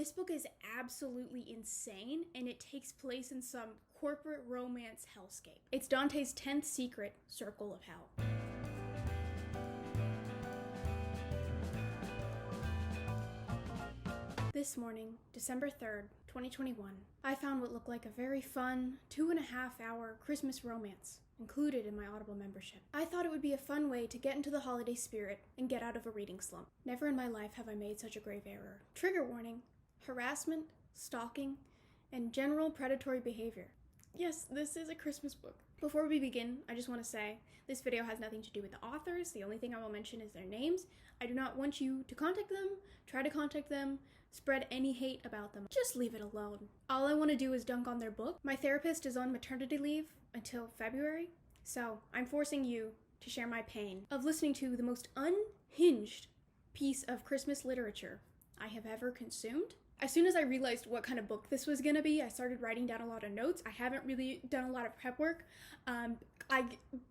This book is absolutely insane, and it takes place in some corporate romance hellscape. It's Dante's 10th secret, Circle of Hell. This morning, December 3rd, 2021, I found what looked like a very fun 2.5-hour Christmas romance included in my Audible membership. I thought it would be a fun way to get into the holiday spirit and get out of a reading slump. Never in my life have I made such a grave error. Trigger warning: harassment, stalking, and general predatory behavior. Yes, this is a Christmas book. Before we begin, I just want to say this video has nothing to do with the authors. The only thing I will mention is their names. I do not want you to contact them, try to contact them, spread any hate about them. Just leave it alone. All I want to do is dunk on their book. My therapist is on maternity leave until February, so I'm forcing you to share my pain of listening to the most unhinged piece of Christmas literature I have ever consumed. As soon as I realized what kind of book this was going to be, I started writing down a lot of notes. I haven't really done a lot of prep work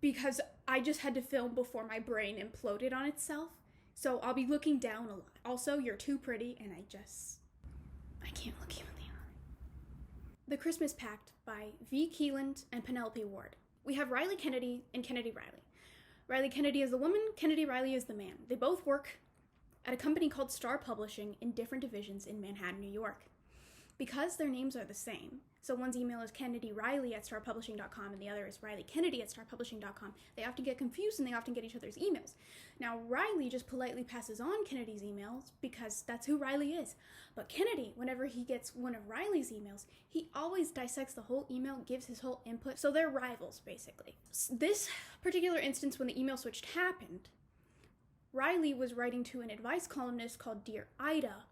because I just had to film before my brain imploded on itself. So I'll be looking down a lot. Also, you're too pretty, and I can't look you in the eye. The Christmas Pact by V. Keeland and Penelope Ward. We have Riley Kennedy and Kennedy Riley. Riley Kennedy is the woman, Kennedy Riley is the man. They both work at a company called Star Publishing in different divisions in Manhattan, New York. Because their names are the same, so one's email is kennedyriley@starpublishing.com and the other is rileykennedy@starpublishing.com, they often get confused and they often get each other's emails. Now, Riley just politely passes on Kennedy's emails because that's who Riley is. But Kennedy, whenever he gets one of Riley's emails, he always dissects the whole email, gives his whole input, so they're rivals, basically. This particular instance, when the email switch happened, Riley was writing to an advice columnist called Dear Ida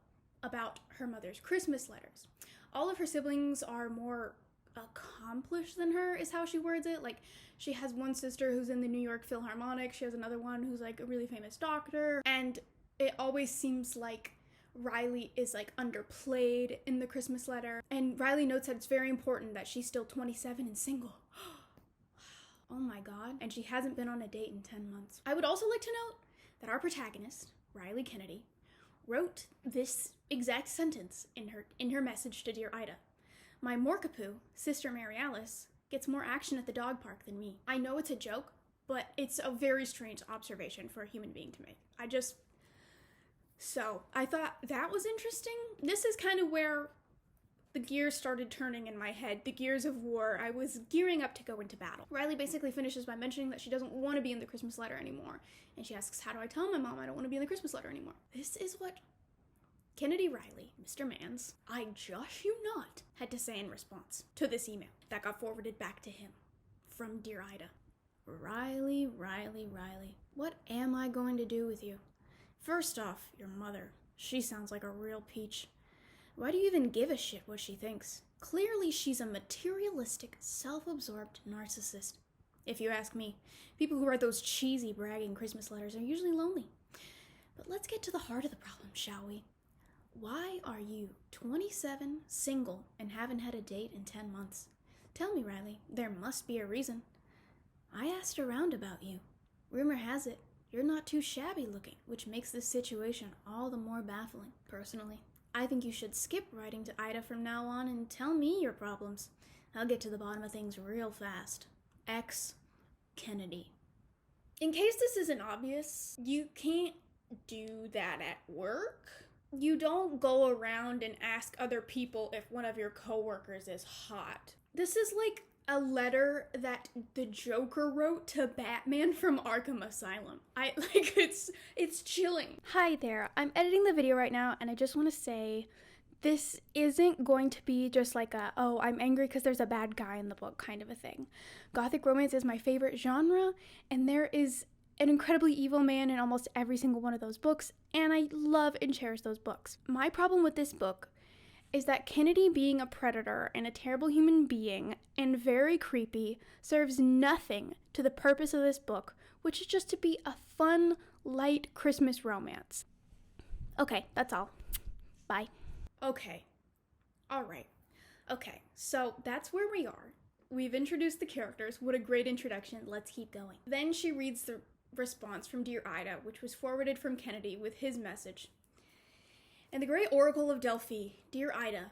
about her mother's Christmas letters. All of her siblings are more accomplished than her, is how she words it. Like, she has one sister who's in the New York Philharmonic, she has another one who's like a really famous doctor, and it always seems like Riley is like underplayed in the Christmas letter. And Riley notes that it's very important that she's still 27 and single. Oh my god. And she hasn't been on a date in 10 months. I would also like to note that our protagonist, Riley Kennedy, wrote this exact sentence in her message to Dear Ida. My Morkapoo, Sister Mary Alice, gets more action at the dog park than me. I know it's a joke, but it's a very strange observation for a human being to make. So I thought that was interesting. This is kind of where the gears started turning in my head, the gears of war. I was gearing up to go into battle. Riley basically finishes by mentioning that she doesn't want to be in the Christmas letter anymore. And she asks, how do I tell my mom I don't want to be in the Christmas letter anymore? This is what Kennedy Riley, Mr. Mans, I josh you not, had to say in response to this email that got forwarded back to him from Dear Ida. Riley, Riley, Riley, what am I going to do with you? First off, your mother. She sounds like a real peach. Why do you even give a shit what she thinks? Clearly, she's a materialistic, self-absorbed narcissist. If you ask me, people who write those cheesy, bragging Christmas letters are usually lonely. But let's get to the heart of the problem, shall we? Why are you 27, single, and haven't had a date in 10 months? Tell me, Riley, there must be a reason. I asked around about you. Rumor has it, you're not too shabby looking, which makes this situation all the more baffling. Personally, I think you should skip writing to Ida from now on and tell me your problems. I'll get to the bottom of things real fast. X. Kennedy. In case this isn't obvious, you can't do that at work. You don't go around and ask other people if one of your coworkers is hot. This is like a letter that the Joker wrote to Batman from Arkham Asylum. It's chilling. Hi there, I'm editing the video right now, and I just want to say this isn't going to be just like I'm angry because there's a bad guy in the book kind of a thing. Gothic romance is my favorite genre, and there is an incredibly evil man in almost every single one of those books, and I love and cherish those books. My problem with this book is that Kennedy being a predator and a terrible human being and very creepy serves nothing to the purpose of this book, which is just to be a fun, light Christmas romance. Okay, that's all. Bye. Okay. Alright. Okay, so that's where we are. We've introduced the characters. What a great introduction. Let's keep going. Then she reads the response from Dear Ida, which was forwarded from Kennedy with his message. And the great oracle of Delphi, Dear Ida,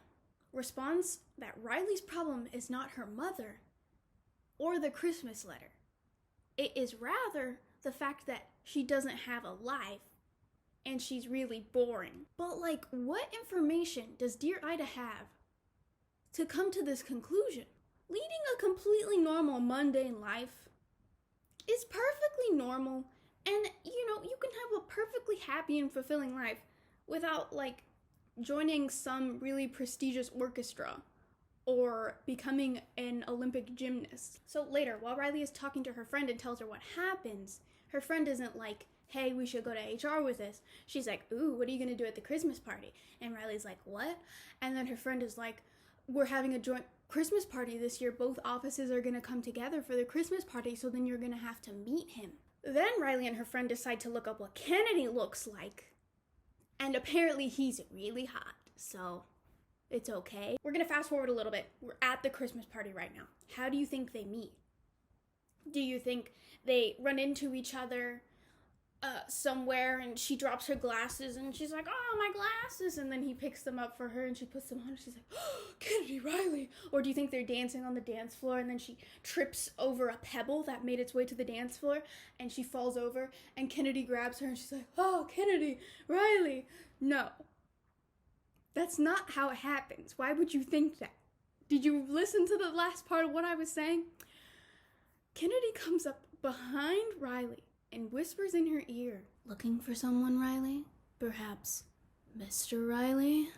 responds that Riley's problem is not her mother or the Christmas letter. It is rather the fact that she doesn't have a life and she's really boring. But like, what information does Dear Ida have to come to this conclusion? Leading a completely normal, mundane life is perfectly normal, and you can have a perfectly happy and fulfilling life without like joining some really prestigious orchestra or becoming an Olympic gymnast. So later, while Riley is talking to her friend and tells her what happens, her friend isn't like, hey, we should go to HR with this. She's like, ooh, what are you gonna do at the Christmas party? And Riley's like, what? And then her friend is like, we're having a joint Christmas party this year. Both offices are gonna come together for the Christmas party, so then you're gonna have to meet him. Then Riley and her friend decide to look up what Kennedy looks like. And apparently he's really hot, so it's okay. We're gonna fast forward a little bit. We're at the Christmas party right now. How do you think they meet? Do you think they run into each other somewhere and she drops her glasses and she's like, oh, my glasses, and then he picks them up for her and she puts them on and she's like, oh, Kennedy Riley? Or do you think they're dancing on the dance floor and then she trips over a pebble that made its way to the dance floor and she falls over and Kennedy grabs her and she's like, oh, Kennedy Riley? No. That's not how it happens. Why would you think that? Did you listen to the last part of what I was saying? Kennedy comes up behind Riley and whispers in her ear, looking for someone, Riley? Perhaps Mr. Riley?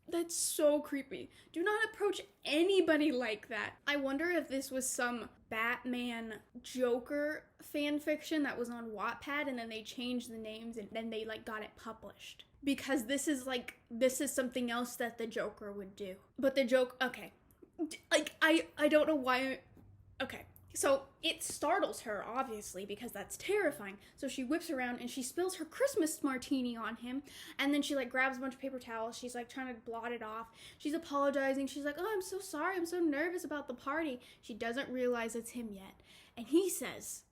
That's so creepy. Do not approach anybody like that. I wonder if this was some Batman Joker fan fiction that was on Wattpad and then they changed the names and then they like got it published. Because this is something else that the Joker would do. But the joke, okay. Like, I don't know why, okay. So it startles her, obviously, because that's terrifying. So she whips around and she spills her Christmas martini on him. And then she like grabs a bunch of paper towels. She's like trying to blot it off. She's apologizing. She's like, oh, I'm so sorry. I'm so nervous about the party. She doesn't realize it's him yet. And he says,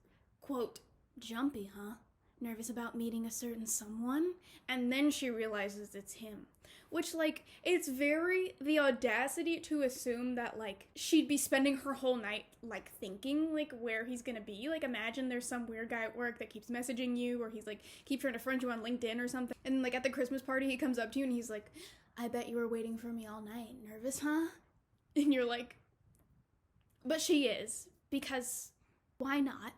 quote, jumpy, huh? Nervous about meeting a certain someone? And then she realizes it's him. Which, like, it's very the audacity to assume that, like, she'd be spending her whole night, like, thinking, like, where he's gonna be. Like, imagine there's some weird guy at work that keeps messaging you, or he's, like, keep trying to friend you on LinkedIn or something. And, like, at the Christmas party, he comes up to you and he's like, I bet you were waiting for me all night. Nervous, huh? And you're like, but she is. Because why not?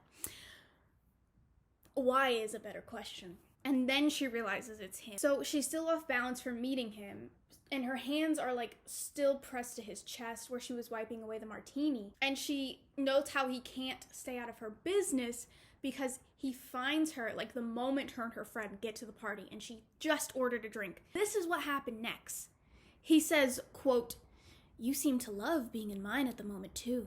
Why is a better question. And then she realizes it's him. So she's still off balance from meeting him, and her hands are like still pressed to his chest where she was wiping away the martini. And she notes how he can't stay out of her business because he finds her like the moment her and her friend get to the party and she just ordered a drink. This is what happened next. He says, quote, you seem to love being in mine at the moment too.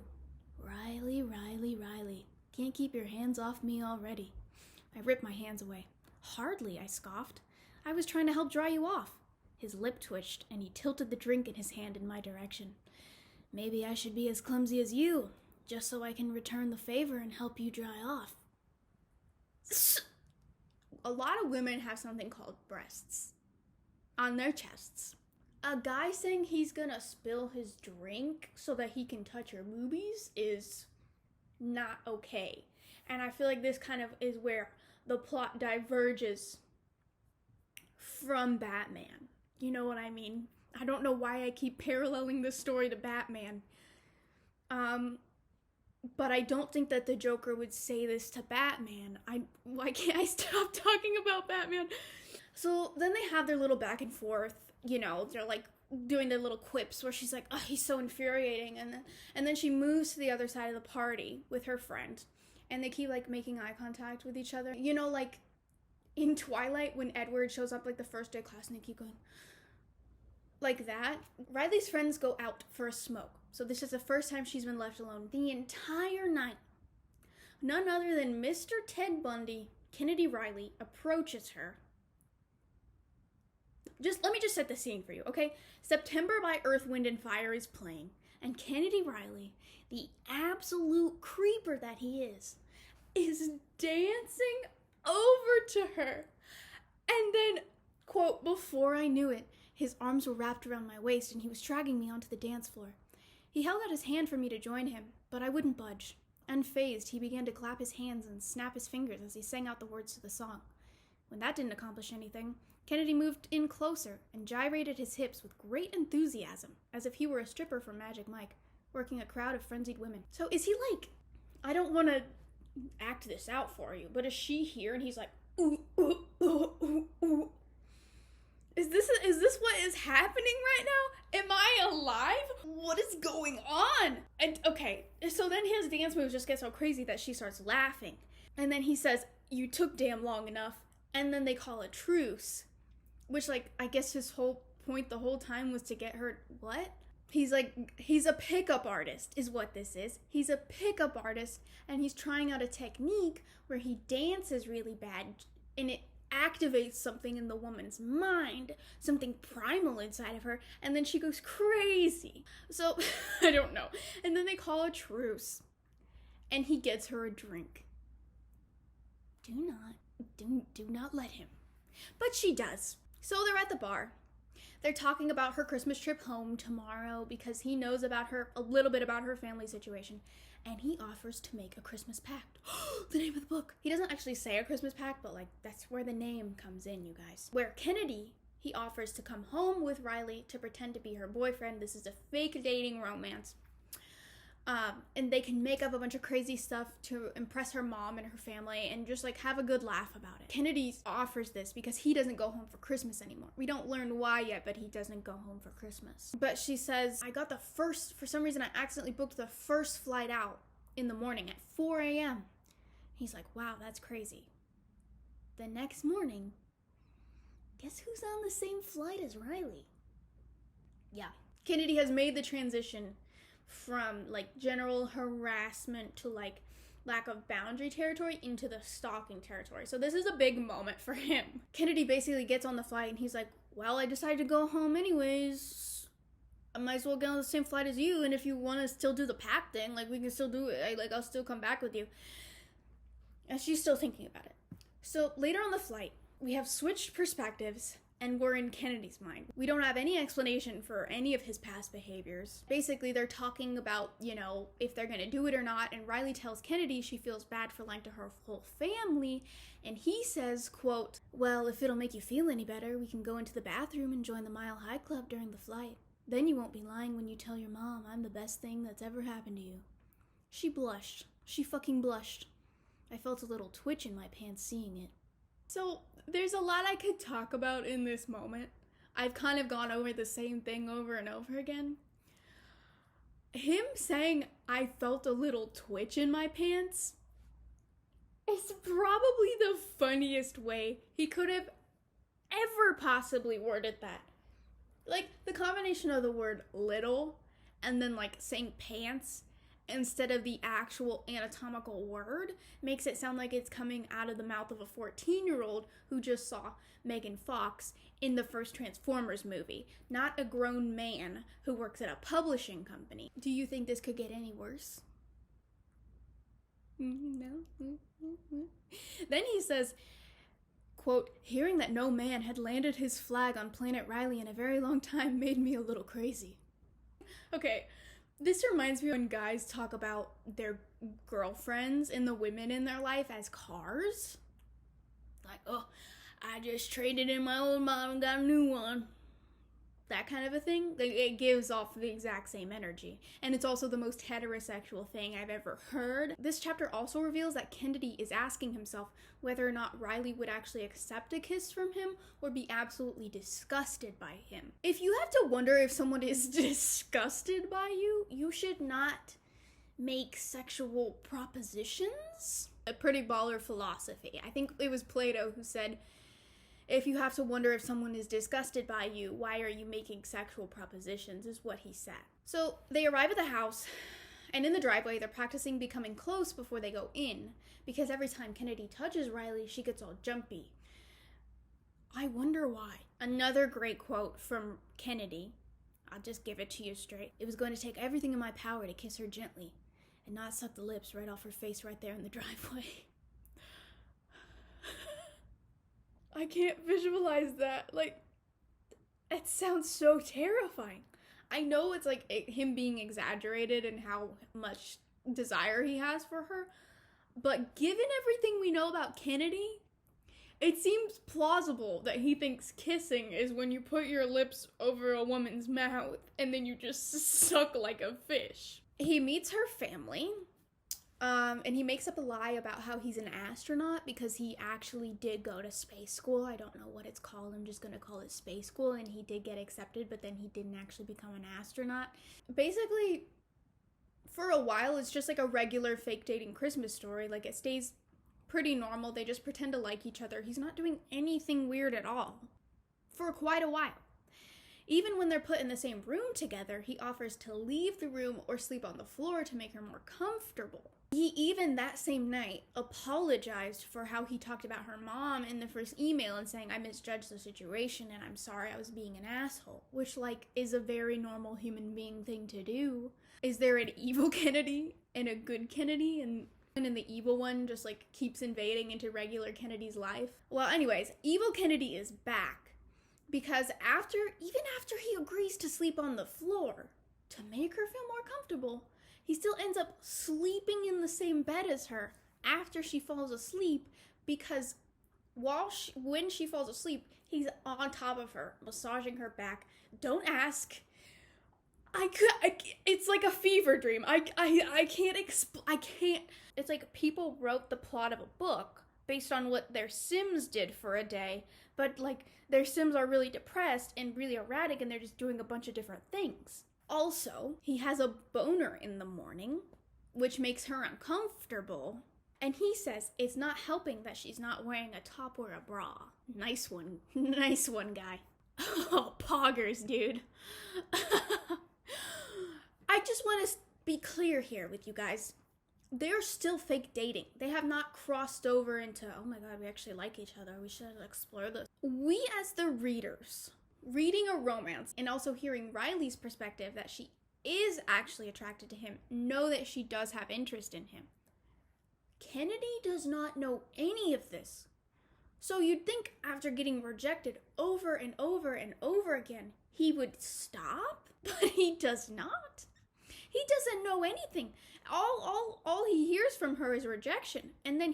Riley, Riley, Riley. Can't keep your hands off me already. I ripped my hands away. Hardly, I scoffed. I was trying to help dry you off. His lip twitched, and he tilted the drink in his hand in my direction. Maybe I should be as clumsy as you, just so I can return the favor and help you dry off. A lot of women have something called breasts on their chests. A guy saying he's gonna spill his drink so that he can touch your boobies is not okay. And I feel like this kind of is where the plot diverges from Batman. You know what I mean? I don't know why I keep paralleling this story to Batman. But I don't think that the Joker would say this to Batman. Why can't I stop talking about Batman? So then they have their little back and forth, you know, they're like doing their little quips where she's like, oh, he's so infuriating. And then she moves to the other side of the party with her friend. And they keep, like, making eye contact with each other. You know, like, in Twilight, when Edward shows up, like, the first day of class, and they keep going like that. Riley's friends go out for a smoke. So this is the first time she's been left alone the entire night. None other than Mr. Ted Bundy, Kennedy Riley, approaches her. Let me just set the scene for you, okay? September by Earth, Wind, and Fire is playing. And Kennedy Riley, the absolute creeper that he is, is dancing over to her. And then, quote, before I knew it, his arms were wrapped around my waist and he was dragging me onto the dance floor. He held out his hand for me to join him, but I wouldn't budge. Unfazed, he began to clap his hands and snap his fingers as he sang out the words to the song. When that didn't accomplish anything, Kennedy moved in closer and gyrated his hips with great enthusiasm, as if he were a stripper from Magic Mike, working a crowd of frenzied women. So is he like, I don't want to act this out for you, but is she here and he's like, ooh, ooh, ooh, ooh, ooh. Is this what is happening right now? Am I alive? What is going on? And okay, so then his dance moves just get so crazy that she starts laughing. And then he says, you took damn long enough. And then they call a truce. Which, like, I guess his whole point the whole time was to get her, what? He's like, he's a pickup artist is what this is. He's a pickup artist and he's trying out a technique where he dances really bad and it activates something in the woman's mind, something primal inside of her, and then she goes crazy. So, I don't know. And then they call a truce and he gets her a drink. Do not let him. But she does. So they're at the bar. They're talking about her Christmas trip home tomorrow because he knows about her, a little bit about her family situation. And he offers to make a Christmas pact. The name of the book. He doesn't actually say a Christmas pact, but like that's where the name comes in, you guys. Where Kennedy, he offers to come home with Riley to pretend to be her boyfriend. This is a fake dating romance. And they can make up a bunch of crazy stuff to impress her mom and her family and just like have a good laugh about it. Kennedy offers this because he doesn't go home for Christmas anymore. We don't learn why yet, but he doesn't go home for Christmas. But she says, for some reason I accidentally booked the first flight out in the morning at 4 a.m. He's like, wow, that's crazy. The next morning, guess who's on the same flight as Riley? Yeah. Kennedy has made the transition from like general harassment to like lack of boundary territory into the stalking territory. So this is a big moment for him. Kennedy basically gets on the flight and he's like, well, I decided to go home anyways. I might as well get on the same flight as you, and if you want to still do the pact thing, like we can still do it. I'll still come back with you. And she's still thinking about it. So later on the flight, we have switched perspectives and we're in Kennedy's mind. We don't have any explanation for any of his past behaviors. Basically, they're talking about, if they're gonna do it or not, and Riley tells Kennedy she feels bad for lying to her whole family, and he says, quote, well, if it'll make you feel any better, we can go into the bathroom and join the Mile High Club during the flight. Then you won't be lying when you tell your mom I'm the best thing that's ever happened to you. She blushed. She fucking blushed. I felt a little twitch in my pants seeing it. So, there's a lot I could talk about in this moment. I've kind of gone over the same thing over and over again. Him saying I felt a little twitch in my pants is probably the funniest way he could have ever possibly worded that. Like, the combination of the word little and then like saying pants instead of the actual anatomical word makes it sound like it's coming out of the mouth of a 14-year-old who just saw Megan Fox in the first Transformers movie, not a grown man who works at a publishing company. Do you think this could get any worse? No. Then he says, quote, hearing that no man had landed his flag on planet Riley in a very long time made me a little crazy. Okay, this reminds me when guys talk about their girlfriends and the women in their life as cars. Like, oh, I just traded in my old model and got a new one. That kind of a thing. Like, it gives off the exact same energy. And it's also the most heterosexual thing I've ever heard. This chapter also reveals that Kennedy is asking himself whether or not Riley would actually accept a kiss from him or be absolutely disgusted by him. If you have to wonder if someone is disgusted by you, you should not make sexual propositions. A pretty baller philosophy. I think it was Plato who said, if you have to wonder if someone is disgusted by you, why are you making sexual propositions, is what he said. So they arrive at the house, and in the driveway, they're practicing becoming close before they go in, because every time Kennedy touches Riley, she gets all jumpy. I wonder why. Another great quote from Kennedy. I'll just give it to you straight. It was going to take everything in my power to kiss her gently. and not suck the lips right off her face right there in the driveway. I can't visualize that. Like, it sounds so terrifying. I know it's like him being exaggerated and how much desire he has for her, but given everything we know about Kennedy, it seems plausible that he thinks kissing is when you put your lips over a woman's mouth and then you just suck like a fish. He meets her family, and he makes up a lie about how he's an astronaut because he actually did go to space school. I don't know what it's called. I'm just going to call it space school, and he did get accepted, but then he didn't actually become an astronaut. Basically, for a while, it's just like a regular fake dating Christmas story. Like, it stays pretty normal. They just pretend to like each other. He's not doing anything weird at all for quite a while. Even when they're put in the same room together, he offers to leave the room or sleep on the floor to make her more comfortable. He even that same night apologized for how he talked about her mom in the first email and saying, I misjudged the situation and I'm sorry I was being an asshole, which like is a very normal human being thing to do. Is there an evil Kennedy and a good Kennedy, and the evil one just like keeps invading into regular Kennedy's life? Well, anyways, evil Kennedy is back because even after he agrees to sleep on the floor to make her feel more comfortable, he still ends up sleeping in the same bed as her after she falls asleep because when she falls asleep, he's on top of her, massaging her back. Don't ask. It's like a fever dream. I can't. It's like people wrote the plot of a book based on what their Sims did for a day, but like their Sims are really depressed and really erratic and they're just doing a bunch of different things. Also, he has a boner in the morning, which makes her uncomfortable, and he says it's not helping that she's not wearing a top or a bra. Nice one, guy. Oh, poggers, dude. I just want to be clear here with you guys. They're still fake dating. They have not crossed over into, oh my god, we actually like each other. We should explore this. We as the readers, reading a romance and also hearing Riley's perspective that she is actually attracted to him, know that she does have interest in him. Kennedy does not know any of this. So you'd think after getting rejected over and over and over again, he would stop, but he does not. He doesn't know anything. All he hears from her is rejection, and then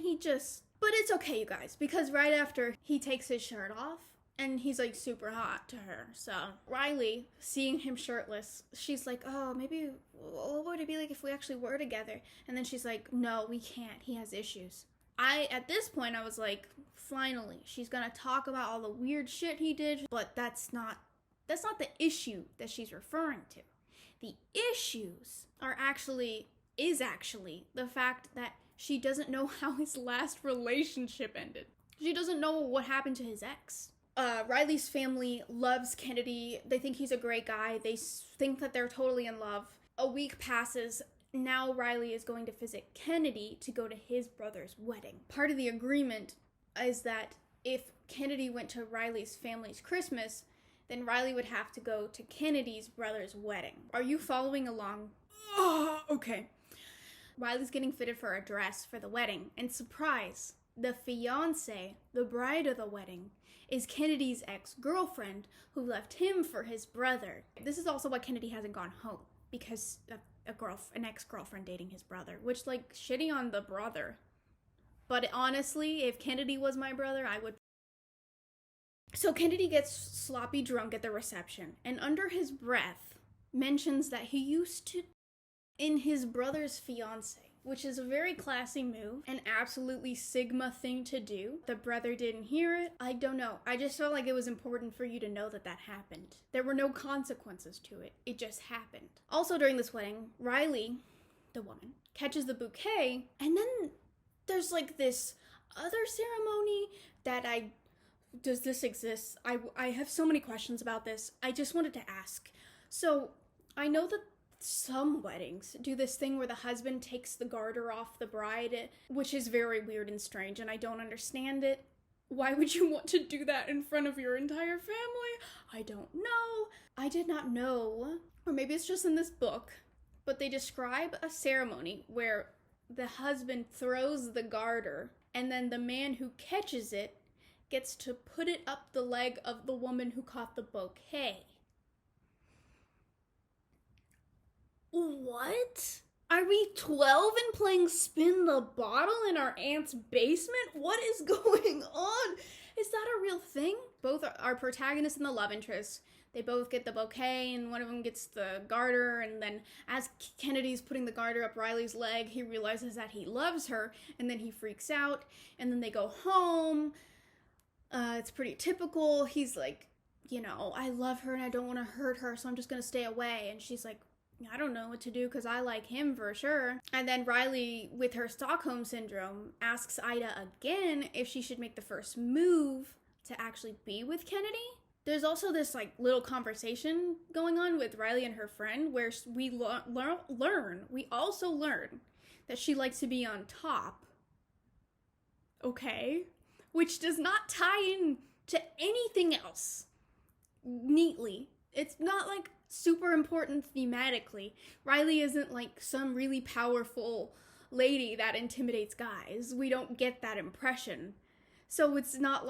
but it's okay, you guys, because right after he takes his shirt off, and he's like super hot to her. So Riley, seeing him shirtless, she's like, oh, maybe what would it be like if we actually were together? And then she's like, no, we can't. He has issues. At this point, I was like, finally, she's gonna talk about all the weird shit he did, but that's not the issue that she's referring to. The issues is actually the fact that she doesn't know how his last relationship ended. She doesn't know what happened to his ex. Riley's family loves Kennedy. They think he's a great guy. They think that they're totally in love. A week passes. Now Riley is going to visit Kennedy to go to his brother's wedding. Part of the agreement is that if Kennedy went to Riley's family's Christmas, then Riley would have to go to Kennedy's brother's wedding. Are you following along? Oh, okay. Riley's getting fitted for a dress for the wedding, and surprise, the fiancé, the bride of the wedding, is Kennedy's ex-girlfriend who left him for his brother. This is also why Kennedy hasn't gone home, because of an ex-girlfriend dating his brother, which, like, shitty on the brother. But honestly, if Kennedy was my brother, I would. So Kennedy gets sloppy drunk at the reception, and under his breath mentions that he used to in his brother's fiancé, which is a very classy move, an absolutely Sigma thing to do. The brother didn't hear it. I don't know. I just felt like it was important for you to know that happened. There were no consequences to it. It just happened. Also during this wedding, Riley, the woman, catches the bouquet, and then there's like this other ceremony that does this exist? I have so many questions about this. I just wanted to ask. So I know that some weddings do this thing where the husband takes the garter off the bride, which is very weird and strange, and I don't understand it. Why would you want to do that in front of your entire family? I don't know. I did not know, or maybe it's just in this book, but they describe a ceremony where the husband throws the garter and then the man who catches it gets to put it up the leg of the woman who caught the bouquet. What? Are we 12 and playing spin the bottle in our aunt's basement? What is going on? Is that a real thing? Both our protagonists and the love interest, they both get the bouquet, and one of them gets the garter, and then as Kennedy's putting the garter up Riley's leg, he realizes that he loves her, and then he freaks out, and then they go home. It's pretty typical. He's like, I love her and I don't want to hurt her, so I'm just going to stay away. And she's like, I don't know what to do because I like him for sure. And then Riley, with her Stockholm Syndrome, asks Ida again if she should make the first move to actually be with Kennedy. There's also this little conversation going on with Riley and her friend where we also learn that she likes to be on top. Okay. Which does not tie in to anything else neatly. It's not super important thematically. Riley isn't some really powerful lady that intimidates guys. We don't get that impression. So it's not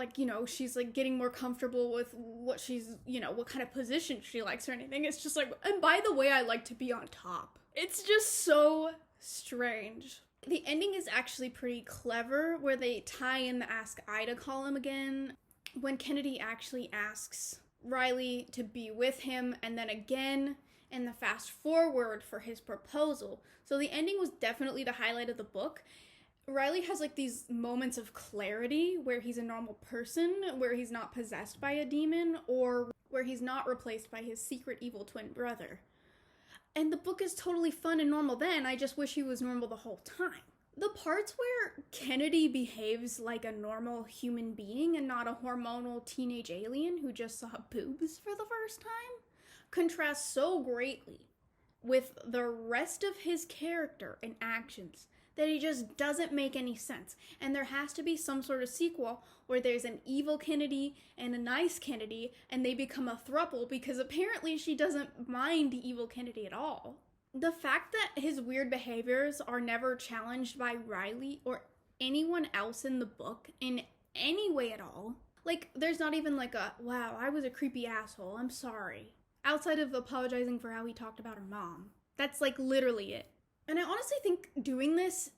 she's getting more comfortable with what she's, what kind of position she likes or anything. It's just and by the way, I like to be on top. It's just so strange. The ending is actually pretty clever where they tie in the Ask Ida column again when Kennedy actually asks Riley to be with him, and then again in the fast forward for his proposal. So the ending was definitely the highlight of the book. Riley has these moments of clarity where he's a normal person, where he's not possessed by a demon, or where he's not replaced by his secret evil twin brother. And the book is totally fun and normal then. I just wish he was normal the whole time. The parts where Kennedy behaves like a normal human being and not a hormonal teenage alien who just saw boobs for the first time contrast so greatly with the rest of his character and actions that he just doesn't make any sense. And there has to be some sort of sequel where there's an evil Kennedy and a nice Kennedy, and they become a throuple because apparently she doesn't mind evil Kennedy at all. The fact that his weird behaviors are never challenged by Riley or anyone else in the book in any way at all. There's not even wow, I was a creepy asshole, I'm sorry. Outside of apologizing for how he talked about her mom. That's literally it. And I honestly think doing this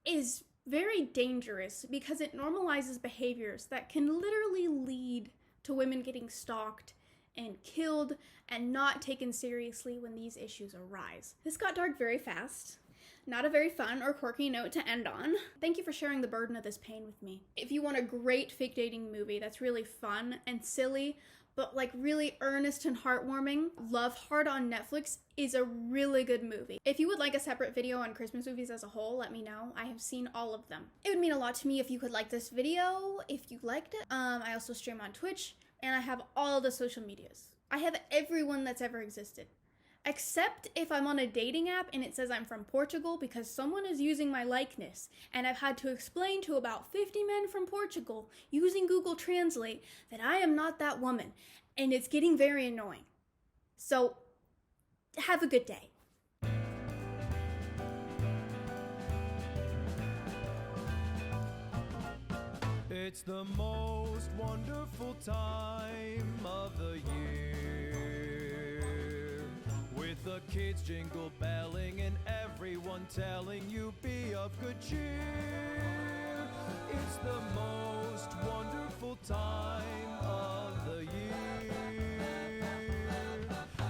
is very dangerous because it normalizes behaviors that can literally lead to women getting stalked and killed and not taken seriously when these issues arise. This got dark very fast. Not a very fun or quirky note to end on. Thank you for sharing the burden of this pain with me. If you want a great fake dating movie that's really fun and silly, but really earnest and heartwarming, Love Hard on Netflix is a really good movie. If you would like a separate video on Christmas movies as a whole, let me know. I have seen all of them. It would mean a lot to me if you could like this video, if you liked it. I also stream on Twitch, and I have all the social medias. I have everyone that's ever existed. Except if I'm on a dating app and it says I'm from Portugal because someone is using my likeness, and I've had to explain to about 50 men from Portugal using Google Translate that I am not that woman, and it's getting very annoying. So, have a good day. It's the most wonderful time of the year, with the kids jingle belling and everyone telling you be of good cheer. It's the most wonderful time